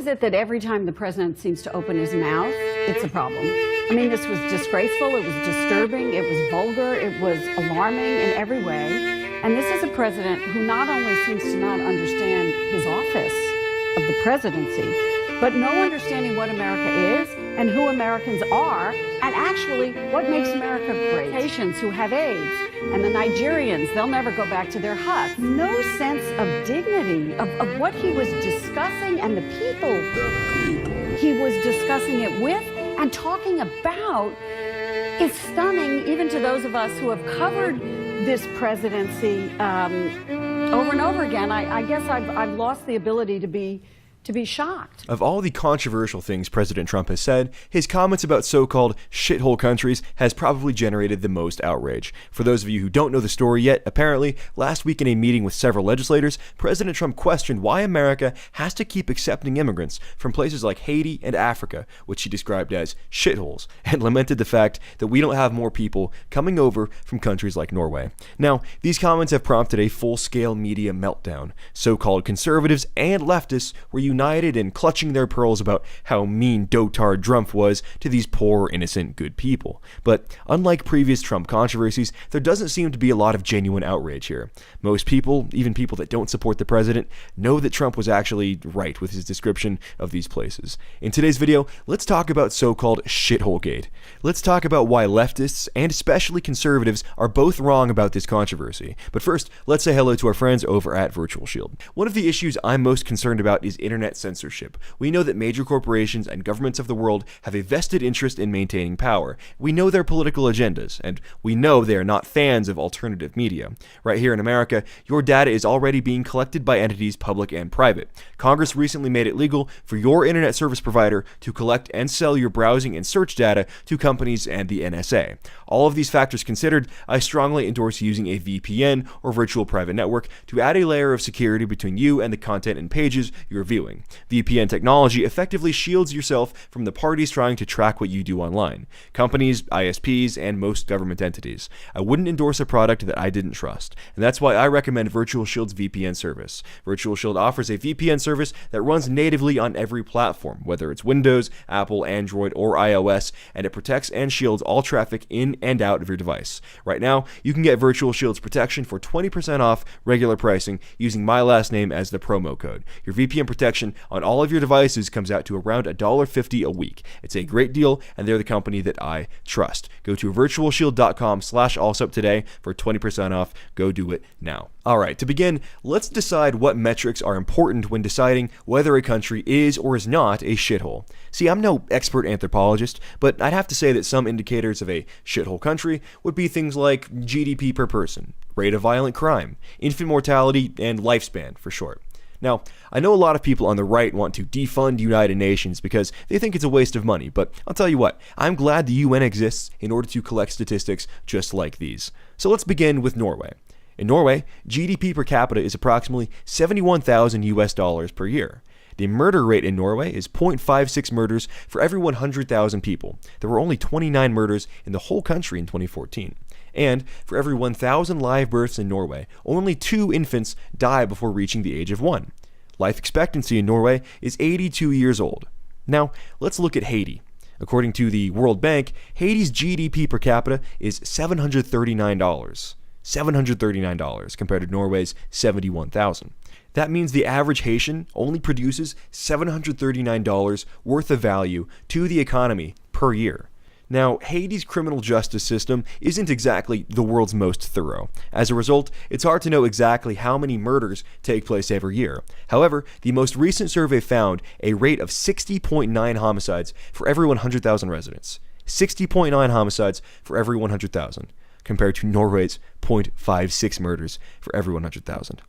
is it that every time the president seems to open his mouth, it's a problem? I mean, this was disgraceful, it was disturbing, it was vulgar, it was alarming in every way. And this is a president who not only seems to not understand his office of the presidency, but no understanding what America is and who Americans are, and actually what makes America great. Patients who have AIDS, and the Nigerians, they'll never go back to their huts. No sense of dignity of what he was discussing and the people he was discussing it with and talking about is stunning, even to those of us who have covered this presidency over and over again. I guess I've lost the ability to be shocked. Of all the controversial things President Trump has said, his comments about so-called shithole countries has probably generated the most outrage. For those of you who don't know the story yet, apparently, last week in a meeting with several legislators, President Trump questioned why America has to keep accepting immigrants from places like Haiti and Africa, which he described as shitholes, and lamented the fact that we don't have more people coming over from countries like Norway. Now, these comments have prompted a full-scale media meltdown. So-called conservatives and leftists were united in clutching their pearls about how mean dotard Trump was to these poor, innocent, good people. But unlike previous Trump controversies, there doesn't seem to be a lot of genuine outrage here. Most people, even people that don't support the president, know that Trump was actually right with his description of these places. In today's video, let's talk about so-called shitholegate. Let's talk about why leftists, and especially conservatives, are both wrong about this controversy. But first, let's say hello to our friends over at Virtual Shield. One of the issues I'm most concerned about is internet censorship. We know that major corporations and governments of the world have a vested interest in maintaining power. We know their political agendas, and we know they are not fans of alternative media. Right here in America, your data is already being collected by entities public and private. Congress recently made it legal for your internet service provider to collect and sell your browsing and search data to companies and the NSA. All of these factors considered, I strongly endorse using a VPN or virtual private network to add a layer of security between you and the content and pages you're viewing. VPN technology effectively shields yourself from the parties trying to track what you do online. Companies, ISPs, and most government entities. I wouldn't endorse a product that I didn't trust, and that's why I recommend Virtual Shield's VPN service. Virtual Shield offers a VPN service that runs natively on every platform, whether it's Windows, Apple, Android, or iOS, and it protects and shields all traffic in and out of your device. Right now, you can get Virtual Shield's protection for 20% off regular pricing using my last name as the promo code. Your VPN protection on all of your devices comes out to around $1.50 a week. It's a great deal, and they're the company that I trust. Go to virtualshield.com/allsup today for 20% off. Go do it now. Alright, to begin, let's decide what metrics are important when deciding whether a country is or is not a shithole. See, I'm no expert anthropologist, but I'd have to say that some indicators of a shithole country would be things like GDP per person, rate of violent crime, infant mortality, and lifespan for short. Now, I know a lot of people on the right want to defund United Nations because they think it's a waste of money, but I'll tell you what, I'm glad the UN exists in order to collect statistics just like these. So let's begin with Norway. In Norway, GDP per capita is approximately $71,000 per year. The murder rate in Norway is 0.56 murders for every 100,000 people. There were only 29 murders in the whole country in 2014. And for every 1,000 live births in Norway, only 2 infants die before reaching the age of 1. Life expectancy in Norway is 82 years old. Now, let's look at Haiti. According to the World Bank, Haiti's GDP per capita is $739. $739 compared to Norway's 71,000. That means the average Haitian only produces $739 worth of value to the economy per year. Now, Haiti's criminal justice system isn't exactly the world's most thorough. As a result, it's hard to know exactly how many murders take place every year. However, the most recent survey found a rate of 60.9 homicides for every 100,000 residents. 60.9 homicides for every 100,000, compared to Norway's 0.56 murders for every 100,000.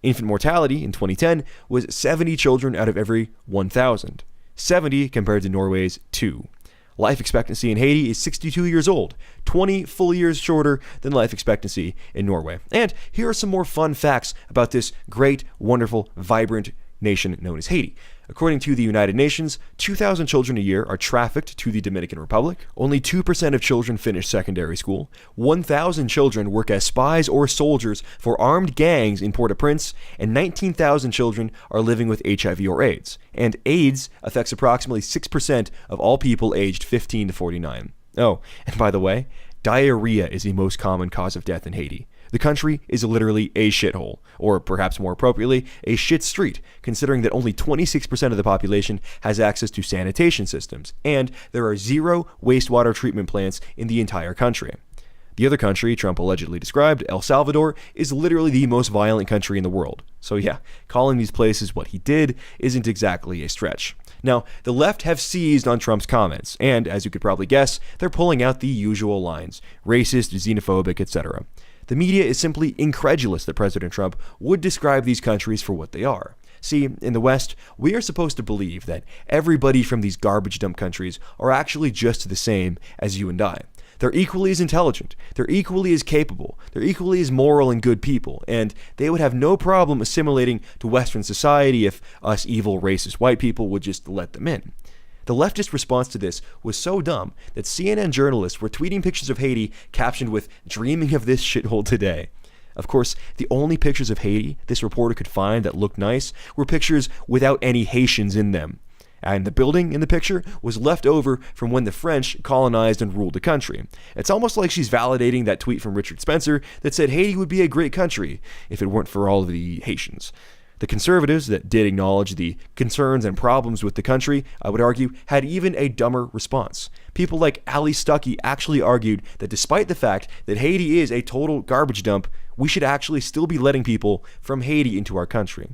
Infant mortality in 2010 was 70 children out of every 1,000. 70 compared to Norway's 2. Life expectancy in Haiti is 62 years old, 20 full years shorter than life expectancy in Norway. And here are some more fun facts about this great, wonderful, vibrant nation known as Haiti. According to the United Nations, 2,000 children a year are trafficked to the Dominican Republic. Only 2% of children finish secondary school. 1,000 children work as spies or soldiers for armed gangs in Port-au-Prince, and 19,000 children are living with HIV or AIDS. And AIDS affects approximately 6% of all people aged 15 to 49. Oh, and by the way, diarrhea is the most common cause of death in Haiti. The country is literally a shithole, or perhaps more appropriately, a shit street, considering that only 26% of the population has access to sanitation systems, and there are 0 wastewater treatment plants in the entire country. The other country Trump allegedly described, El Salvador, is literally the most violent country in the world. So yeah, calling these places what he did isn't exactly a stretch. Now, the left have seized on Trump's comments, and as you could probably guess, they're pulling out the usual lines: racist, xenophobic, etc. The media is simply incredulous that President Trump would describe these countries for what they are. See, in the West, we are supposed to believe that everybody from these garbage dump countries are actually just the same as you and I. They're equally as intelligent, they're equally as capable, they're equally as moral and good people, and they would have no problem assimilating to Western society if us evil, racist white people would just let them in. The leftist response to this was so dumb that CNN journalists were tweeting pictures of Haiti captioned with "dreaming of this shithole today." Of course, the only pictures of Haiti this reporter could find that looked nice were pictures without any Haitians in them. And the building in the picture was left over from when the French colonized and ruled the country. It's almost like she's validating that tweet from Richard Spencer that said Haiti would be a great country if it weren't for all of the Haitians. The conservatives that did acknowledge the concerns and problems with the country, I would argue, had even a dumber response. People like Ali Stuckey actually argued that despite the fact that Haiti is a total garbage dump, we should actually still be letting people from Haiti into our country.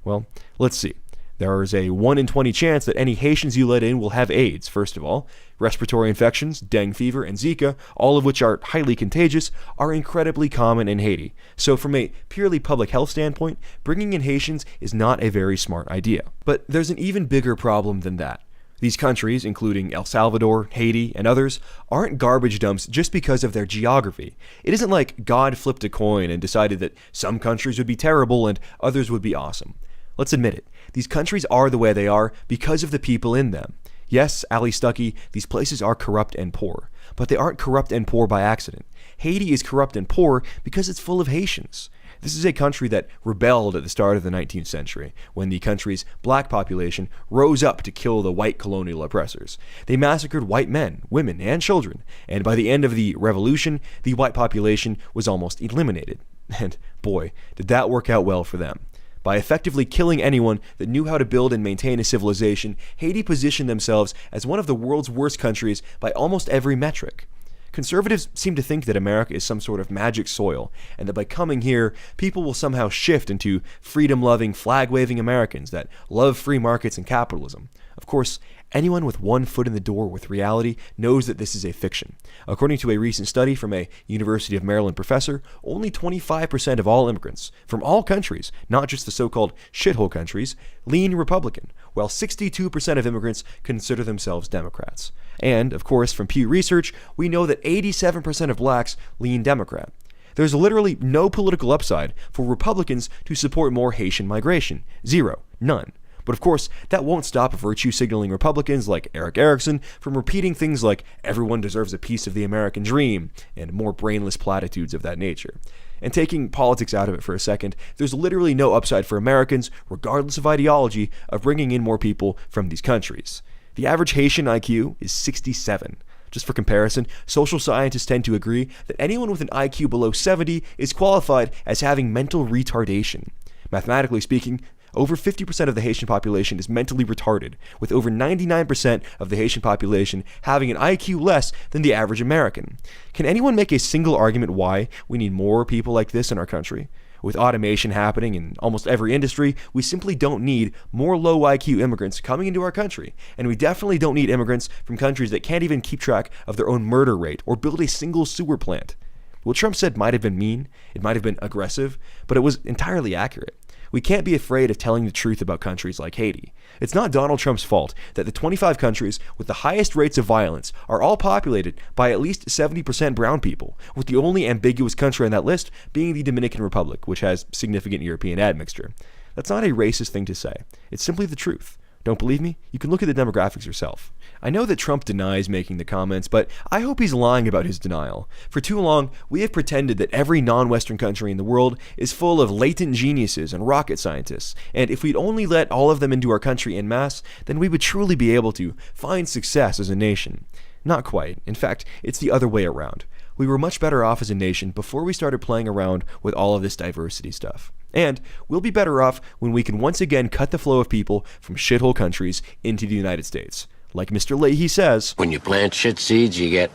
Well, let's see. There is a 1 in 20 chance that any Haitians you let in will have AIDS, first of all. Respiratory infections, dengue fever, and Zika, all of which are highly contagious, are incredibly common in Haiti. So from a purely public health standpoint, bringing in Haitians is not a very smart idea. But there's an even bigger problem than that. These countries, including El Salvador, Haiti, and others, aren't garbage dumps just because of their geography. It isn't like God flipped a coin and decided that some countries would be terrible and others would be awesome. Let's admit it, these countries are the way they are because of the people in them. Yes, Ali Stuckey, these places are corrupt and poor, but they aren't corrupt and poor by accident. Haiti is corrupt and poor because it's full of Haitians. This is a country that rebelled at the start of the 19th century, when the country's black population rose up to kill the white colonial oppressors. They massacred white men, women, and children, and by the end of the revolution, the white population was almost eliminated. And boy, did that work out well for them. By effectively killing anyone that knew how to build and maintain a civilization, Haiti positioned themselves as one of the world's worst countries by almost every metric. Conservatives seem to think that America is some sort of magic soil, and that by coming here, people will somehow shift into freedom-loving, flag-waving Americans that love free markets and capitalism. Of course, anyone with one foot in the door with reality knows that this is a fiction. According to a recent study from a University of Maryland professor, only 25% of all immigrants from all countries, not just the so-called shithole countries, lean Republican, while 62% of immigrants consider themselves Democrats. And, of course, from Pew Research, we know that 87% of blacks lean Democrat. There's literally no political upside for Republicans to support more Haitian migration. Zero. None. But of course, that won't stop virtue-signaling Republicans like Eric Erickson from repeating things like everyone deserves a piece of the American dream and more brainless platitudes of that nature. And taking politics out of it for a second, there's literally no upside for Americans, regardless of ideology, of bringing in more people from these countries. The average Haitian IQ is 67. Just for comparison, social scientists tend to agree that anyone with an IQ below 70 is qualified as having mental retardation. Mathematically speaking, over 50% of the Haitian population is mentally retarded, with over 99% of the Haitian population having an IQ less than the average American. Can anyone make a single argument why we need more people like this in our country? With automation happening in almost every industry, we simply don't need more low IQ immigrants coming into our country, and we definitely don't need immigrants from countries that can't even keep track of their own murder rate or build a single sewer plant. What Trump said might have been mean, it might have been aggressive, but it was entirely accurate. We can't be afraid of telling the truth about countries like Haiti. It's not Donald Trump's fault that the 25 countries with the highest rates of violence are all populated by at least 70% brown people, with the only ambiguous country on that list being the Dominican Republic, which has significant European admixture. That's not a racist thing to say. It's simply the truth. Don't believe me? You can look at the demographics yourself. I know that Trump denies making the comments, but I hope he's lying about his denial. For too long, we have pretended that every non-Western country in the world is full of latent geniuses and rocket scientists, and if we'd only let all of them into our country en masse, then we would truly be able to find success as a nation. Not quite. In fact, it's the other way around. We were much better off as a nation before we started playing around with all of this diversity stuff. And we'll be better off when we can once again cut the flow of people from shithole countries into the United States. Like Mr. Leahy says, when you plant shit seeds, you get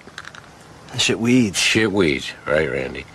shit weeds. Shit weeds, right, Randy?